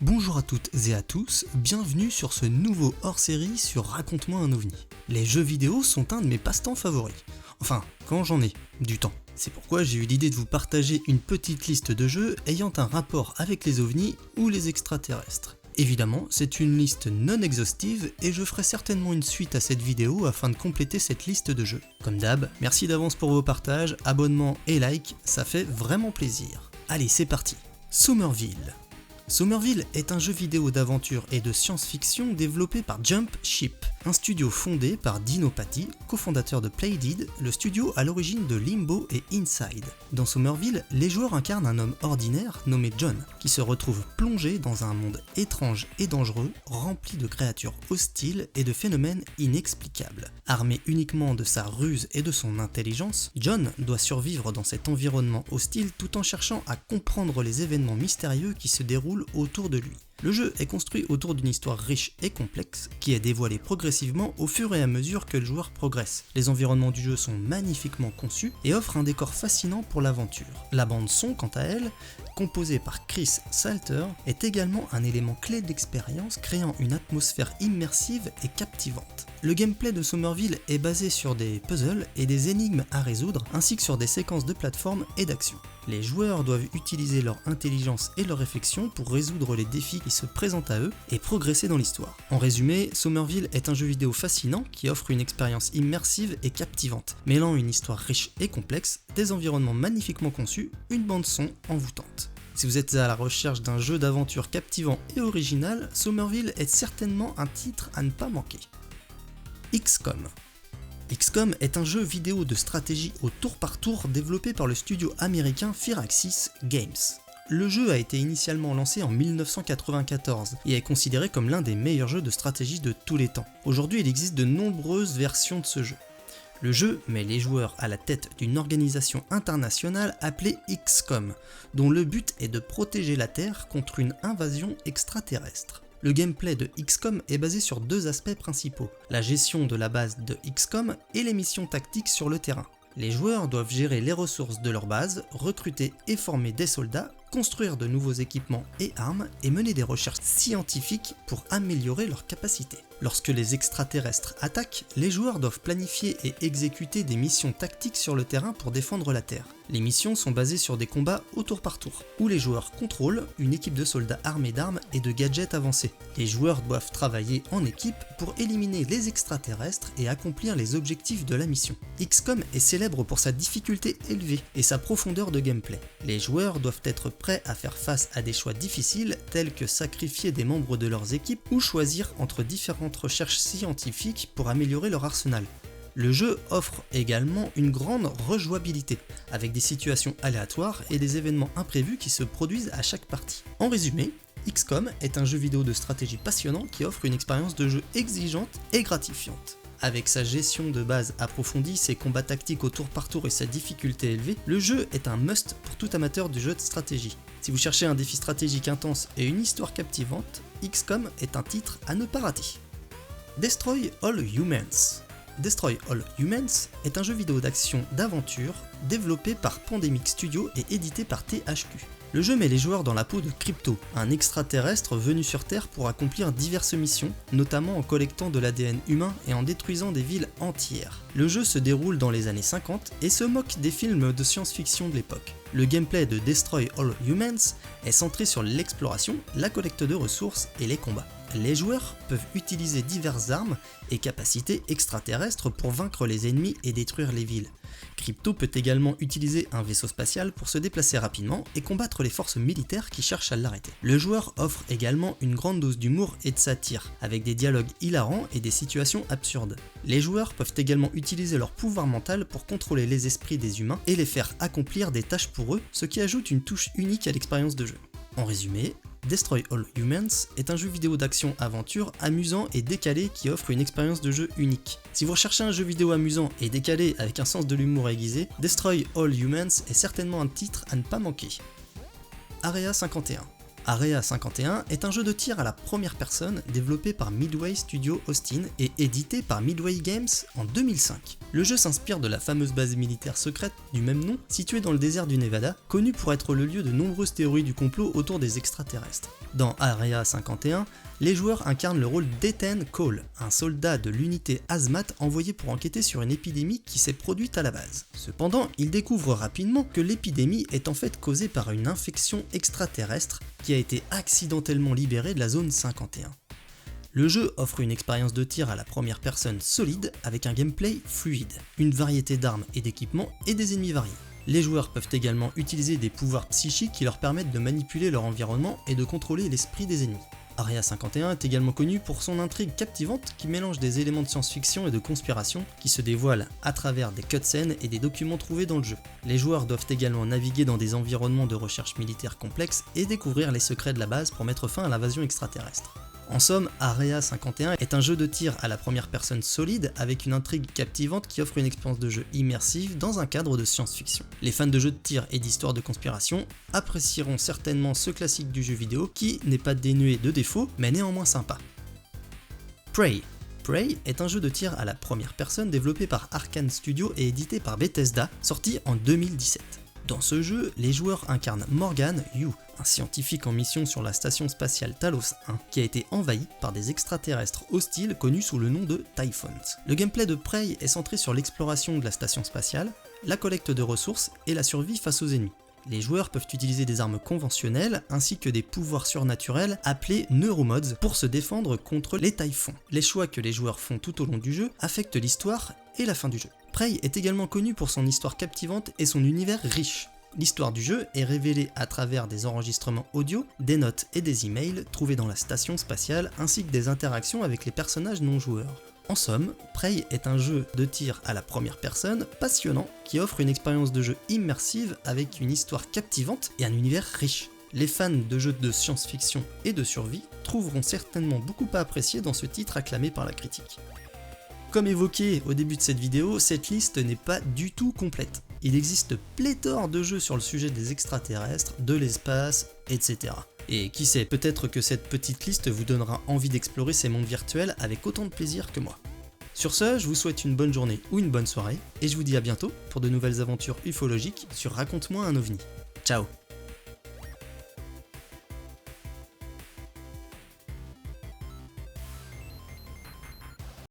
Bonjour à toutes et à tous, bienvenue sur ce nouveau hors-série sur Raconte-moi un ovni. Les jeux vidéo sont un de mes passe-temps favoris. Enfin, quand j'en ai du temps. C'est pourquoi j'ai eu l'idée de vous partager une petite liste de jeux ayant un rapport avec les ovnis ou les extraterrestres. Évidemment, c'est une liste non exhaustive et je ferai certainement une suite à cette vidéo afin de compléter cette liste de jeux. Comme d'hab, merci d'avance pour vos partages, abonnements et likes, ça fait vraiment plaisir. Allez, c'est parti. Somerville. Somerville est un jeu vidéo d'aventure et de science-fiction développé par Jump Ship, un studio fondé par Dino Patti, cofondateur de Playdead, le studio à l'origine de Limbo et Inside. Dans Somerville, les joueurs incarnent un homme ordinaire nommé John, qui se retrouve plongé dans un monde étrange et dangereux, rempli de créatures hostiles et de phénomènes inexplicables. Armé uniquement de sa ruse et de son intelligence, John doit survivre dans cet environnement hostile tout en cherchant à comprendre les événements mystérieux qui se déroulent autour de lui. Le jeu est construit autour d'une histoire riche et complexe qui est dévoilée progressivement au fur et à mesure que le joueur progresse. Les environnements du jeu sont magnifiquement conçus et offrent un décor fascinant pour l'aventure. La bande son, quant à elle, composée par Chris Salter, est également un élément clé de l'expérience, créant une atmosphère immersive et captivante. Le gameplay de Somerville est basé sur des puzzles et des énigmes à résoudre, ainsi que sur des séquences de plateforme et d'action. Les joueurs doivent utiliser leur intelligence et leur réflexion pour résoudre les défis qui se présentent à eux et progresser dans l'histoire. En résumé, Somerville est un jeu vidéo fascinant qui offre une expérience immersive et captivante, mêlant une histoire riche et complexe, des environnements magnifiquement conçus, une bande son envoûtante. Si vous êtes à la recherche d'un jeu d'aventure captivant et original, Somerville est certainement un titre à ne pas manquer. XCOM. XCOM est un jeu vidéo de stratégie au tour par tour développé par le studio américain Firaxis Games. Le jeu a été initialement lancé en 1994 et est considéré comme l'un des meilleurs jeux de stratégie de tous les temps. Aujourd'hui, il existe de nombreuses versions de ce jeu. Le jeu met les joueurs à la tête d'une organisation internationale appelée XCOM, dont le but est de protéger la Terre contre une invasion extraterrestre. Le gameplay de XCOM est basé sur deux aspects principaux, la gestion de la base de XCOM et les missions tactiques sur le terrain. Les joueurs doivent gérer les ressources de leur base, recruter et former des soldats, construire de nouveaux équipements et armes et mener des recherches scientifiques pour améliorer leurs capacités. Lorsque les extraterrestres attaquent, les joueurs doivent planifier et exécuter des missions tactiques sur le terrain pour défendre la Terre. Les missions sont basées sur des combats au tour par tour, où les joueurs contrôlent une équipe de soldats armés d'armes et de gadgets avancés. Les joueurs doivent travailler en équipe pour éliminer les extraterrestres et accomplir les objectifs de la mission. XCOM est célèbre pour sa difficulté élevée et sa profondeur de gameplay. Les joueurs doivent être prêts à faire face à des choix difficiles tels que sacrifier des membres de leurs équipes ou choisir entre différentes recherches scientifiques pour améliorer leur arsenal. Le jeu offre également une grande rejouabilité, avec des situations aléatoires et des événements imprévus qui se produisent à chaque partie. En résumé, XCOM est un jeu vidéo de stratégie passionnant qui offre une expérience de jeu exigeante et gratifiante. Avec sa gestion de base approfondie, ses combats tactiques au tour par tour et sa difficulté élevée, le jeu est un must pour tout amateur du jeu de stratégie. Si vous cherchez un défi stratégique intense et une histoire captivante, XCOM est un titre à ne pas rater. Destroy All Humans. Destroy All Humans est un jeu vidéo d'action d'aventure développé par Pandemic Studio et édité par THQ. Le jeu met les joueurs dans la peau de Crypto, un extraterrestre venu sur Terre pour accomplir diverses missions, notamment en collectant de l'ADN humain et en détruisant des villes entières. Le jeu se déroule dans les années 50 et se moque des films de science-fiction de l'époque. Le gameplay de Destroy All Humans est centré sur l'exploration, la collecte de ressources et les combats. Les joueurs peuvent utiliser diverses armes et capacités extraterrestres pour vaincre les ennemis et détruire les villes. Crypto peut également utiliser un vaisseau spatial pour se déplacer rapidement et combattre les forces militaires qui cherchent à l'arrêter. Le joueur offre également une grande dose d'humour et de satire, avec des dialogues hilarants et des situations absurdes. Les joueurs peuvent également utiliser leur pouvoir mental pour contrôler les esprits des humains et les faire accomplir des tâches pour eux, ce qui ajoute une touche unique à l'expérience de jeu. En résumé, Destroy All Humans est un jeu vidéo d'action-aventure amusant et décalé qui offre une expérience de jeu unique. Si vous recherchez un jeu vidéo amusant et décalé avec un sens de l'humour aiguisé, Destroy All Humans est certainement un titre à ne pas manquer. Area 51. Area 51 est un jeu de tir à la première personne développé par Midway Studio Austin et édité par Midway Games en 2005. Le jeu s'inspire de la fameuse base militaire secrète du même nom située dans le désert du Nevada, connue pour être le lieu de nombreuses théories du complot autour des extraterrestres. Dans Area 51, les joueurs incarnent le rôle d'Ethan Cole, un soldat de l'unité Hazmat envoyé pour enquêter sur une épidémie qui s'est produite à la base. Cependant, il découvre rapidement que l'épidémie est en fait causée par une infection extraterrestre qui a été accidentellement libérée de la zone 51. Le jeu offre une expérience de tir à la première personne solide avec un gameplay fluide, une variété d'armes et d'équipements et des ennemis variés. Les joueurs peuvent également utiliser des pouvoirs psychiques qui leur permettent de manipuler leur environnement et de contrôler l'esprit des ennemis. Area 51 est également connu pour son intrigue captivante qui mélange des éléments de science-fiction et de conspiration qui se dévoilent à travers des cutscenes et des documents trouvés dans le jeu. Les joueurs doivent également naviguer dans des environnements de recherche militaire complexes et découvrir les secrets de la base pour mettre fin à l'invasion extraterrestre. En somme, Area 51 est un jeu de tir à la première personne solide avec une intrigue captivante qui offre une expérience de jeu immersive dans un cadre de science-fiction. Les fans de jeux de tir et d'histoires de conspiration apprécieront certainement ce classique du jeu vidéo qui n'est pas dénué de défauts mais néanmoins sympa. Prey. Prey est un jeu de tir à la première personne développé par Arkane Studio et édité par Bethesda, sorti en 2017. Dans ce jeu, les joueurs incarnent Morgan Yu, un scientifique en mission sur la station spatiale Talos 1 qui a été envahi par des extraterrestres hostiles connus sous le nom de Typhons. Le gameplay de Prey est centré sur l'exploration de la station spatiale, la collecte de ressources et la survie face aux ennemis. Les joueurs peuvent utiliser des armes conventionnelles ainsi que des pouvoirs surnaturels appelés neuromods pour se défendre contre les Typhons. Les choix que les joueurs font tout au long du jeu affectent l'histoire et la fin du jeu. Prey est également connu pour son histoire captivante et son univers riche. L'histoire du jeu est révélée à travers des enregistrements audio, des notes et des emails trouvés dans la station spatiale ainsi que des interactions avec les personnages non joueurs. En somme, Prey est un jeu de tir à la première personne passionnant qui offre une expérience de jeu immersive avec une histoire captivante et un univers riche. Les fans de jeux de science-fiction et de survie trouveront certainement beaucoup à apprécier dans ce titre acclamé par la critique. Comme évoqué au début de cette vidéo, cette liste n'est pas du tout complète. Il existe pléthore de jeux sur le sujet des extraterrestres, de l'espace, etc. Et qui sait, peut-être que cette petite liste vous donnera envie d'explorer ces mondes virtuels avec autant de plaisir que moi. Sur ce, je vous souhaite une bonne journée ou une bonne soirée, et je vous dis à bientôt pour de nouvelles aventures ufologiques sur Raconte-moi un OVNI. Ciao!